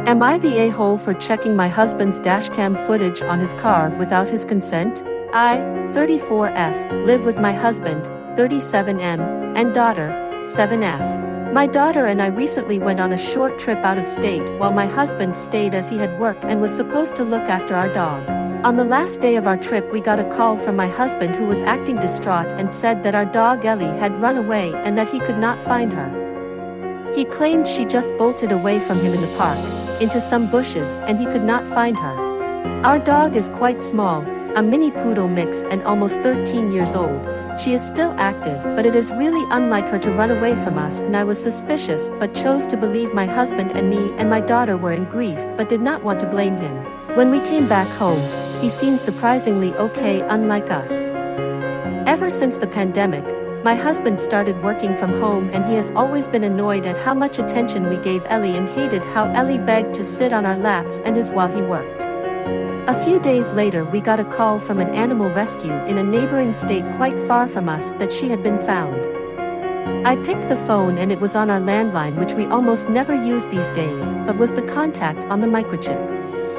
Am I the a-hole for checking my husband's dashcam footage on his car without his consent? I, 34F, live with my husband, 37M, and daughter, 7F. My daughter and I recently went on a short trip out of state while my husband stayed as he had work and was supposed to look after our dog. On the last day of our trip we got a call from my husband who was acting distraught and said that our dog Ellie had run away and that he could not find her. He claimed she just bolted away from him in the park, into some bushes, and he could not find her. Our dog is quite small, a mini poodle mix and almost 13 years old. She is still active, but it is really unlike her to run away from us, and I was suspicious but chose to believe my husband and me and my daughter were in grief but did not want to blame him. When we came back home, he seemed surprisingly okay, unlike us. Ever since the pandemic, my husband started working from home and he has always been annoyed at how much attention we gave Ellie and hated how Ellie begged to sit on our laps and his while he worked. A few days later we got a call from an animal rescue in a neighboring state quite far from us that she had been found. I picked the phone and it was on our landline, which we almost never use these days, but was the contact on the microchip.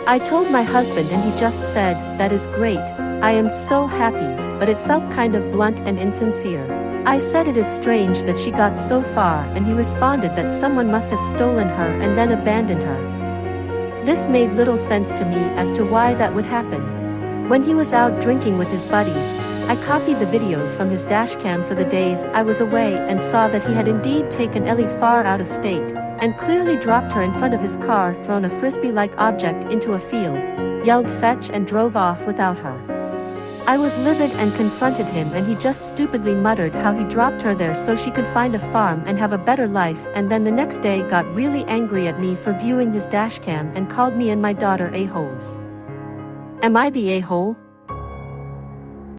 I told my husband and he just said, "That is great, I am so happy," but it felt kind of blunt and insincere. I said it is strange that she got so far and he responded that someone must have stolen her and then abandoned her. This made little sense to me as to why that would happen. When he was out drinking with his buddies, I copied the videos from his dashcam for the days I was away and saw that he had indeed taken Ellie far out of state, and clearly dropped her in front of his car, thrown a frisbee-like object into a field, yelled fetch and drove off without her. I was livid and confronted him and he just stupidly muttered how he dropped her there so she could find a farm and have a better life, and then the next day got really angry at me for viewing his dashcam and called me and my daughter a-holes. Am I the a-hole?